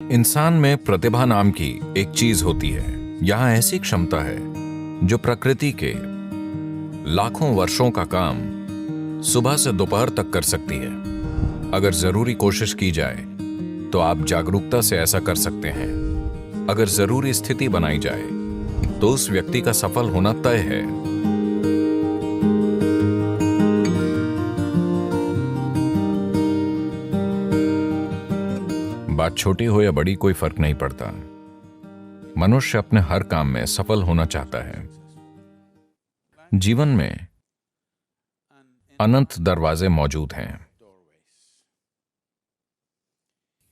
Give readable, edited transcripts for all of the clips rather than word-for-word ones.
इंसान में प्रतिभा नाम की एक चीज होती है। यहां ऐसी क्षमता है जो प्रकृति के लाखों वर्षों का काम सुबह से दोपहर तक कर सकती है। अगर जरूरी कोशिश की जाए तो आप जागरूकता से ऐसा कर सकते हैं। अगर जरूरी स्थिति बनाई जाए तो उस व्यक्ति का सफल होना तय है। बात छोटी हो या बड़ी कोई फर्क नहीं पड़ता। मनुष्य अपने हर काम में सफल होना चाहता है। जीवन में अनंत दरवाजे मौजूद हैं।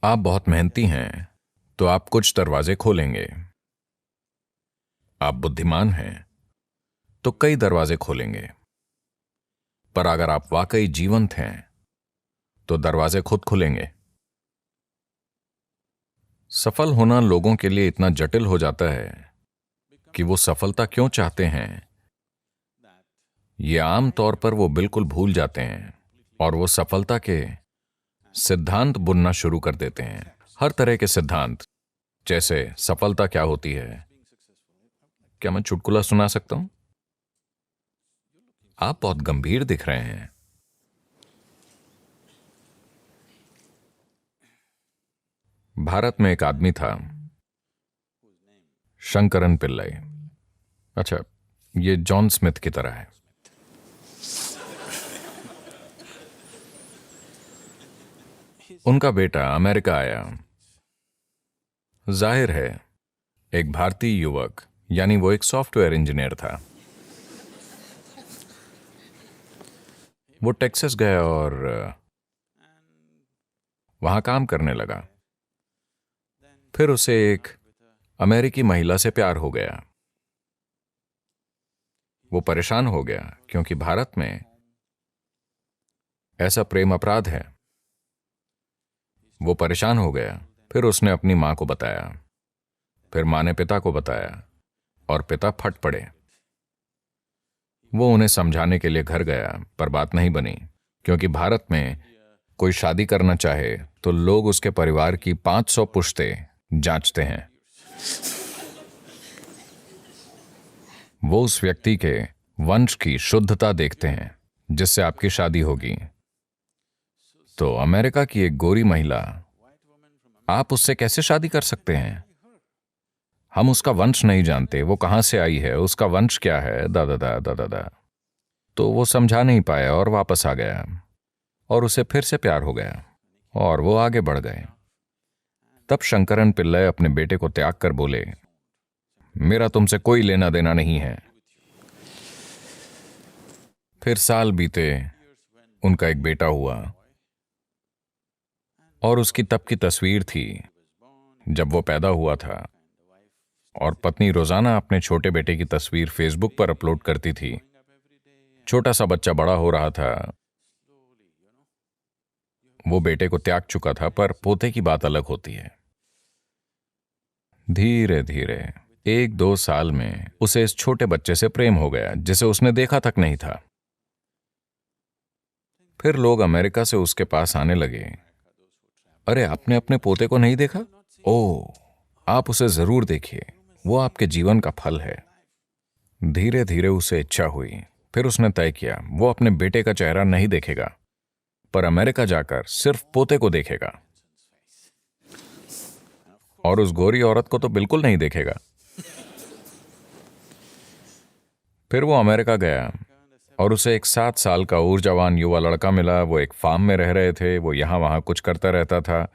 आप बहुत मेहनती हैं तो आप कुछ दरवाजे खोलेंगे। आप बुद्धिमान हैं तो कई दरवाजे खोलेंगे। पर अगर आप वाकई जीवंत हैं तो दरवाजे खुद खुलेंगे। सफल होना लोगों के लिए इतना जटिल हो जाता है कि वो सफलता क्यों चाहते हैं ये आम तौर पर वो बिल्कुल भूल जाते हैं और वो सफलता के सिद्धांत बुनना शुरू कर देते हैं। हर तरह के सिद्धांत, जैसे सफलता क्या होती है। क्या मैं चुटकुला सुना सकता हूं? आप बहुत गंभीर दिख रहे हैं। भारत में एक आदमी था, शंकरन पिल्लई। अच्छा, ये जॉन स्मिथ की तरह है। उनका बेटा अमेरिका आया। जाहिर है एक भारतीय युवक, यानी वो एक सॉफ्टवेयर इंजीनियर था। वो टेक्सास गया और वहां काम करने लगा। फिर उसे एक अमेरिकी महिला से प्यार हो गया। वो परेशान हो गया क्योंकि भारत में ऐसा प्रेम अपराध है। वो परेशान हो गया। फिर उसने अपनी मां को बताया। फिर मां ने पिता को बताया और पिता फट पड़े। वो उन्हें समझाने के लिए घर गया, पर बात नहीं बनी, क्योंकि भारत में कोई शादी करना चाहे तो लोग उसके परिवार की 500 पुश्तें जांचते हैं। वो उस व्यक्ति के वंश की शुद्धता देखते हैं जिससे आपकी शादी होगी। तो अमेरिका की एक गोरी महिला, आप उससे कैसे शादी कर सकते हैं? हम उसका वंश नहीं जानते, वो कहां से आई है, उसका वंश क्या है, दादा दादा दादा। तो वो समझा नहीं पाया और वापस आ गया और उसे फिर से प्यार हो गया और वो आगे बढ़ गए। तब शंकरन पिल्लई अपने बेटे को त्याग कर बोले, मेरा तुमसे कोई लेना देना नहीं है। फिर साल बीते, उनका एक बेटा हुआ और उसकी तब की तस्वीर थी जब वो पैदा हुआ था, और पत्नी रोजाना अपने छोटे बेटे की तस्वीर फेसबुक पर अपलोड करती थी। छोटा सा बच्चा बड़ा हो रहा था। वो बेटे को त्याग चुका था, पर पोते की बात अलग होती है। धीरे धीरे 1-2 साल में उसे इस छोटे बच्चे से प्रेम हो गया जिसे उसने देखा तक नहीं था। फिर लोग अमेरिका से उसके पास आने लगे, अरे आपने अपने पोते को नहीं देखा? ओह, आप उसे जरूर देखिए, वो आपके जीवन का फल है। धीरे धीरे उसे इच्छा हुई। फिर उसने तय किया वो अपने बेटे का चेहरा नहीं देखेगा, पर अमेरिका जाकर सिर्फ पोते को देखेगा। और उस गोरी औरत को तो बिल्कुल नहीं देखेगा। फिर वो अमेरिका गया और उसे एक 7 साल का ऊर्जावान युवा लड़का मिला। वो एक फार्म में रह रहे थे। वो यहां वहां कुछ करता रहता था।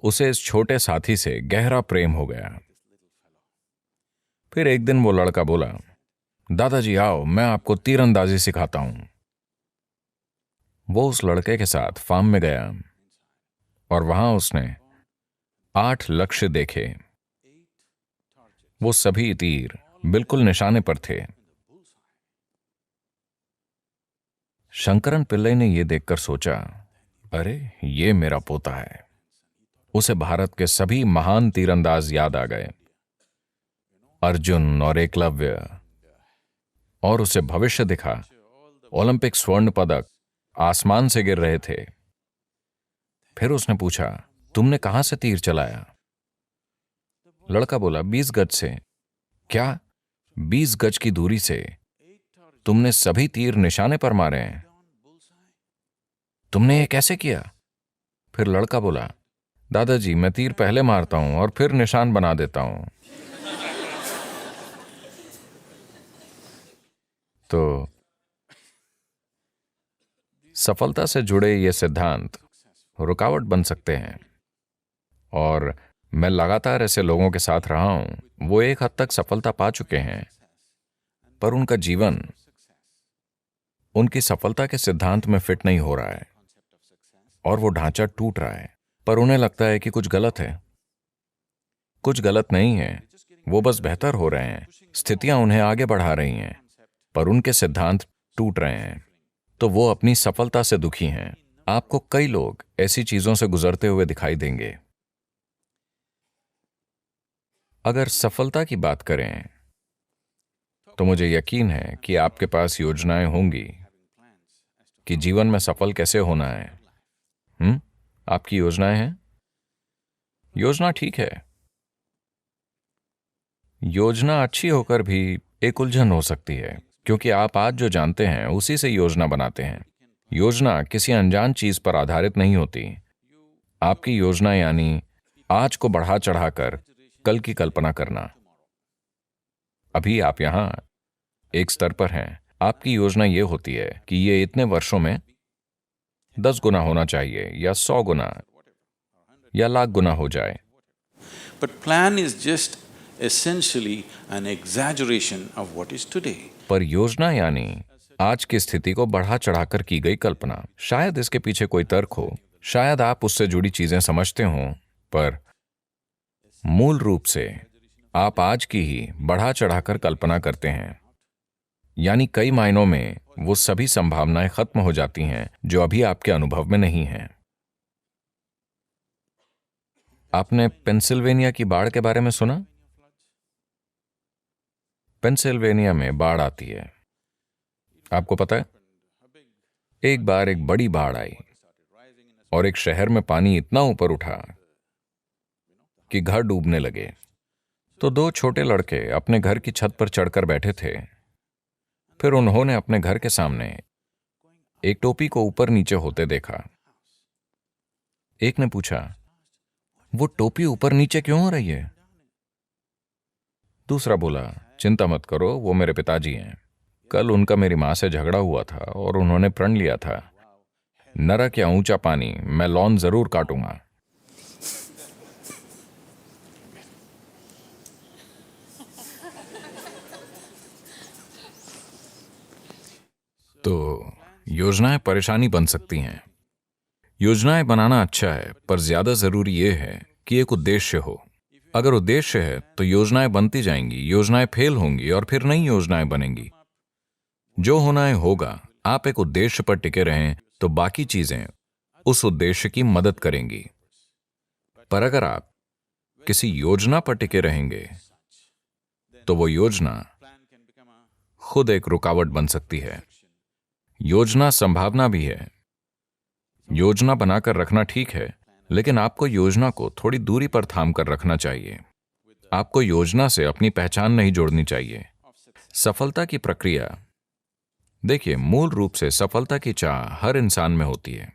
उसे इस छोटे साथी से गहरा प्रेम हो गया। फिर एक दिन वो लड़का बोला, दादाजी आओ, मैं आपको तीरंदाजी सिखाता हूं। वो उस लड़के के साथ फार्म में गया और वहां उसने 8 लक्ष्य देखे। वो सभी तीर बिल्कुल निशाने पर थे। शंकरन पिल्लई ने यह देखकर सोचा, अरे ये मेरा पोता है। उसे भारत के सभी महान तीरंदाज याद आ गए, अर्जुन और एकलव्य, और उसे भविष्य दिखा। ओलंपिक स्वर्ण पदक आसमान से गिर रहे थे। फिर उसने पूछा, तुमने कहां से तीर चलाया? लड़का बोला, 20 गज से। क्या? 20 गज की दूरी से तुमने सभी तीर निशाने पर मारे हैं? तुमने ये कैसे किया? फिर लड़का बोला, दादाजी, मैं तीर पहले मारता हूं और फिर निशान बना देता हूं। तो सफलता से जुड़े ये सिद्धांत रुकावट बन सकते हैं, और मैं लगातार ऐसे लोगों के साथ रहा हूं, वो एक हद तक सफलता पा चुके हैं, पर उनका जीवन उनकी सफलता के सिद्धांत में फिट नहीं हो रहा है और वो ढांचा टूट रहा है, पर उन्हें लगता है कि कुछ गलत है। कुछ गलत नहीं है, वो बस बेहतर हो रहे हैं, स्थितियां उन्हें आगे बढ़ा रही हैं, पर उनके सिद्धांत टूट रहे हैं, तो वो अपनी सफलता से दुखी हैं। आपको कई लोग ऐसी चीजों से गुजरते हुए दिखाई देंगे। अगर सफलता की बात करें तो मुझे यकीन है कि आपके पास योजनाएं होंगी कि जीवन में सफल कैसे होना है। आपकी योजनाएं हैं? योजना ठीक है। योजना अच्छी होकर भी एक उलझन हो सकती है, क्योंकि आप आज जो जानते हैं उसी से योजना बनाते हैं। योजना किसी अनजान चीज पर आधारित नहीं होती। आपकी योजना यानी आज को बढ़ा चढ़ाकर कल की कल्पना करना। अभी आप यहां एक स्तर पर हैं। आपकी योजना यह होती है कि ये इतने वर्षों में 10 गुना होना चाहिए, या 100 गुना, या लाख गुना हो जाए। But plan is just essentially an exaggeration of what is today. पर योजना यानी आज की स्थिति को बढ़ा चढ़ाकर की गई कल्पना। शायद इसके पीछे कोई तर्क हो, शायद आप उससे जुड़ी चीजें समझते हों, पर मूल रूप से आप आज की ही बढ़ा चढ़ाकर कल्पना करते हैं। यानी कई मायनों में वो सभी संभावनाएं खत्म हो जाती हैं जो अभी आपके अनुभव में नहीं हैं। आपने पेंसिल्वेनिया की बाढ़ के बारे में सुना? पेंसिल्वेनिया में बाढ़ आती है। आपको पता है, एक बार एक बड़ी बाढ़ आई और एक शहर में पानी इतना ऊपर उठा कि घर डूबने लगे। तो 2 छोटे लड़के अपने घर की छत पर चढ़कर बैठे थे। फिर उन्होंने अपने घर के सामने एक टोपी को ऊपर नीचे होते देखा। एक ने पूछा, वो टोपी ऊपर नीचे क्यों हो रही है? दूसरा बोला, चिंता मत करो, वो मेरे पिताजी हैं। कल उनका मेरी मां से झगड़ा हुआ था और उन्होंने प्रण लिया था, नरक या ऊंचा पानी, मैं लॉन जरूर काटूंगा। तो योजनाएं परेशानी बन सकती हैं। योजनाएं बनाना अच्छा है, पर ज्यादा जरूरी यह है कि एक उद्देश्य हो। अगर उद्देश्य है तो योजनाएं बनती जाएंगी, योजनाएं फेल होंगी और फिर नई योजनाएं बनेंगी। जो होना है होगा। आप एक उद्देश्य पर टिके रहें तो बाकी चीजें उस उद्देश्य की मदद करेंगी। पर अगर आप किसी योजना पर टिके रहेंगे तो वो योजना खुद एक रुकावट बन सकती है। योजना संभावना भी है। योजना बनाकर रखना ठीक है, लेकिन आपको योजना को थोड़ी दूरी पर थाम कर रखना चाहिए। आपको योजना से अपनी पहचान नहीं जोड़नी चाहिए। सफलता की प्रक्रिया, देखिए, मूल रूप से सफलता की चाह हर इंसान में होती है।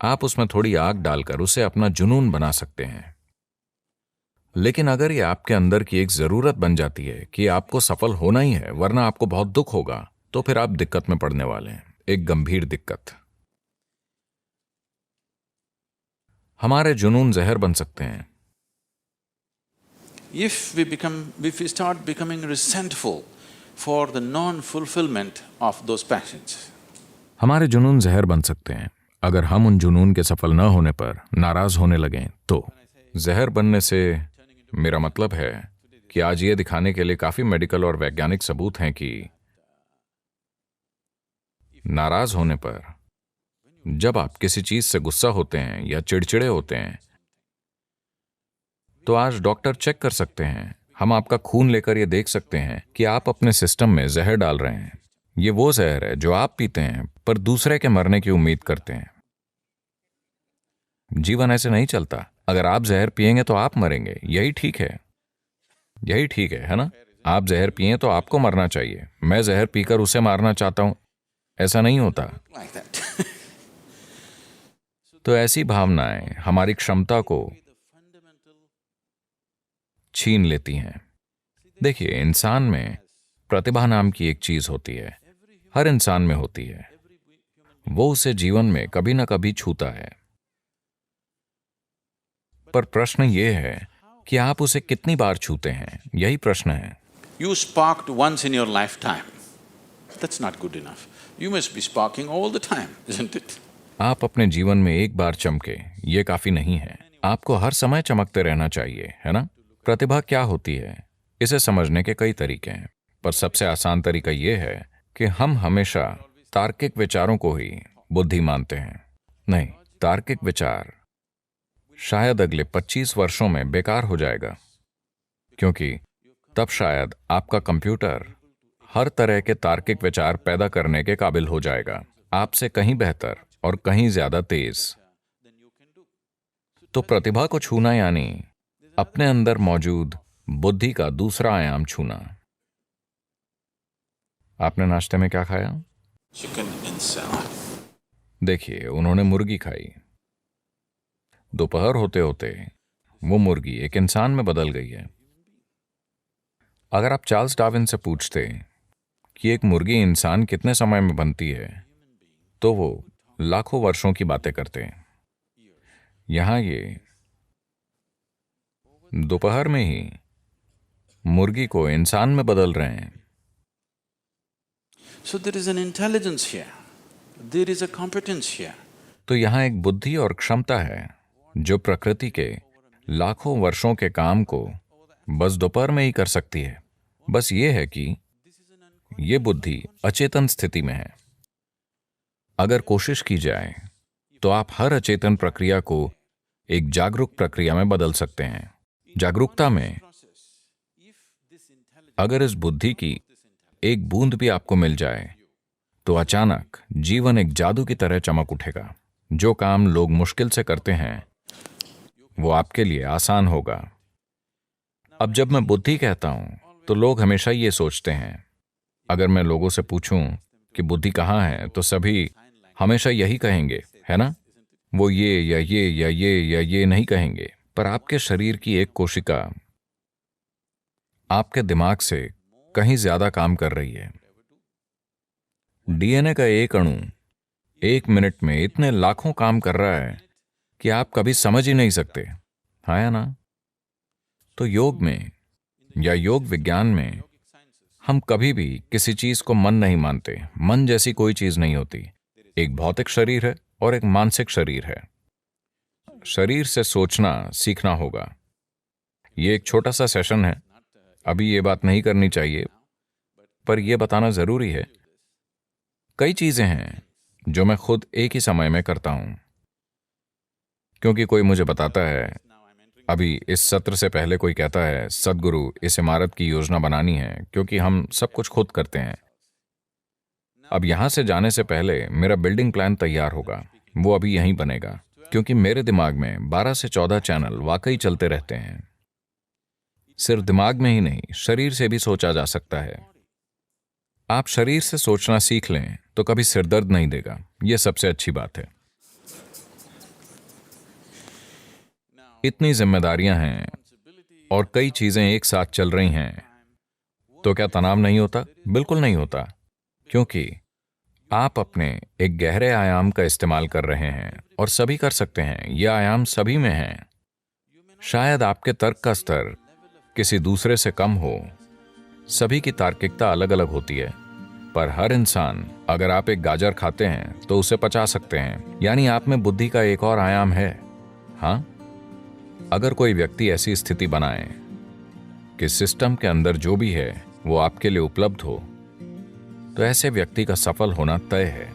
आप उसमें थोड़ी आग डालकर उसे अपना जुनून बना सकते हैं। लेकिन अगर ये आपके अंदर की एक जरूरत बन जाती है कि आपको सफल होना ही है वरना आपको बहुत दुख होगा, तो फिर आप दिक्कत में पड़ने वाले हैं, एक गंभीर दिक्कत। हमारे जुनून जहर बन सकते हैं। If we start becoming resentful for the non-fulfillment of those passions, हमारे जुनून जहर बन सकते हैं अगर हम उन जुनून के सफल न होने पर नाराज होने लगें। तो जहर बनने से मेरा मतलब है कि आज ये दिखाने के लिए काफी मेडिकल और वैज्ञानिक सबूत हैं कि नाराज होने पर, जब आप किसी चीज से गुस्सा होते हैं या चिड़चिड़े होते हैं, तो आज डॉक्टर चेक कर सकते हैं। हम आपका खून लेकर ये देख सकते हैं कि आप अपने सिस्टम में जहर डाल रहे हैं। ये वो जहर है जो आप पीते हैं पर दूसरे के मरने की उम्मीद करते हैं। जीवन ऐसे नहीं चलता। अगर आप जहर पिएंगे तो आप मरेंगे, यही ठीक है, यही ठीक है ना? आप जहर पिए तो आपको मरना चाहिए, मैं जहर पीकर उसे मारना चाहता हूं, ऐसा नहीं होता। like that. तो ऐसी भावनाएं हमारी क्षमता को छीन लेती हैं। देखिए, इंसान में प्रतिभा नाम की एक चीज होती है, हर इंसान में होती है, वो उसे जीवन में कभी ना कभी छूता है। पर प्रश्न ये है कि आप उसे कितनी बार छूते हैं, यही प्रश्न है। You sparked once in your lifetime. That's not good enough. You must be sparking all the time, isn't it? आप अपने जीवन में एक बार चमके, ये काफी नहीं है, आपको हर समय चमकते रहना चाहिए, है ना? प्रतिभा क्या होती है, इसे समझने के कई तरीके हैं, पर सबसे आसान तरीका यह है कि हम हमेशा तार्किक विचारों को ही बुद्धि मानते हैं। नहीं, तार्किक विचार शायद अगले 25 वर्षों में बेकार हो जाएगा, क्योंकि तब शायद आपका कंप्यूटर हर तरह के तार्किक विचार पैदा करने के काबिल हो जाएगा, आपसे कहीं बेहतर और कहीं ज्यादा तेज। तो प्रतिभा को छूना यानी अपने अंदर मौजूद बुद्धि का दूसरा आयाम छूना। आपने नाश्ते में क्या खाया? Chicken in salad. देखिए, उन्होंने मुर्गी खाई। दोपहर होते होते वो मुर्गी एक इंसान में बदल गई है। अगर आप चार्ल्स डार्विन से पूछते कि एक मुर्गी इंसान कितने समय में बनती है, तो वो लाखों वर्षों की बातें करते हैं। यहां ये दोपहर में ही मुर्गी को इंसान में बदल रहे हैं। So there is an intelligence here. There is a competence here. तो यहां एक बुद्धि और क्षमता है जो प्रकृति के लाखों वर्षों के काम को बस दोपहर में ही कर सकती है। बस ये है कि ये बुद्धि अचेतन स्थिति में है। अगर कोशिश की जाए तो आप हर अचेतन प्रक्रिया को एक जागरूक प्रक्रिया में बदल सकते हैं। जागरूकता में अगर इस बुद्धि की एक बूंद भी आपको मिल जाए तो अचानक जीवन एक जादू की तरह चमक उठेगा। जो काम लोग मुश्किल से करते हैं वो आपके लिए आसान होगा। अब जब मैं बुद्धि कहता हूं तो लोग हमेशा ये सोचते हैं, अगर मैं लोगों से पूछूं कि बुद्धि कहाँ है तो सभी हमेशा यही कहेंगे, है ना? वो ये या ये या ये या ये नहीं कहेंगे। पर आपके शरीर की एक कोशिका आपके दिमाग से कहीं ज्यादा काम कर रही है। डीएनए का एक अणु 1 मिनट में इतने लाखों काम कर रहा है कि आप कभी समझ ही नहीं सकते, हाँ या ना? तो योग में या योग विज्ञान में हम कभी भी किसी चीज को मन नहीं मानते। मन जैसी कोई चीज नहीं होती। एक भौतिक शरीर है और एक मानसिक शरीर है। शरीर से सोचना सीखना होगा। ये एक छोटा सा सेशन है, अभी ये बात नहीं करनी चाहिए, पर यह बताना जरूरी है। कई चीजें हैं जो मैं खुद एक ही समय में करता हूं, क्योंकि कोई मुझे बताता है, अभी इस सत्र से पहले कोई कहता है, सद्गुरु इस इमारत की योजना बनानी है, क्योंकि हम सब कुछ खुद करते हैं। अब यहां से जाने से पहले मेरा बिल्डिंग प्लान तैयार होगा, वो अभी यहीं बनेगा, क्योंकि मेरे दिमाग में 12 से 14 चैनल वाकई चलते रहते हैं। सिर्फ दिमाग में ही नहीं, शरीर से भी सोचा जा सकता है। आप शरीर से सोचना सीख लें तो कभी सिरदर्द नहीं देगा, यह सबसे अच्छी बात है। इतनी जिम्मेदारियां हैं और कई चीजें एक साथ चल रही हैं, तो क्या तनाव नहीं होता? बिल्कुल नहीं होता, क्योंकि आप अपने एक गहरे आयाम का इस्तेमाल कर रहे हैं और सभी कर सकते हैं। यह आयाम सभी में है। शायद आपके तर्क का स्तर किसी दूसरे से कम हो, सभी की तार्किकता अलग अलग होती है, पर हर इंसान, अगर आप एक गाजर खाते हैं तो उसे पचा सकते हैं, यानी आप में बुद्धि का एक और आयाम है। हाँ, अगर कोई व्यक्ति ऐसी स्थिति बनाए कि सिस्टम के अंदर जो भी है वो आपके लिए उपलब्ध हो, तो ऐसे व्यक्ति का सफल होना तय है।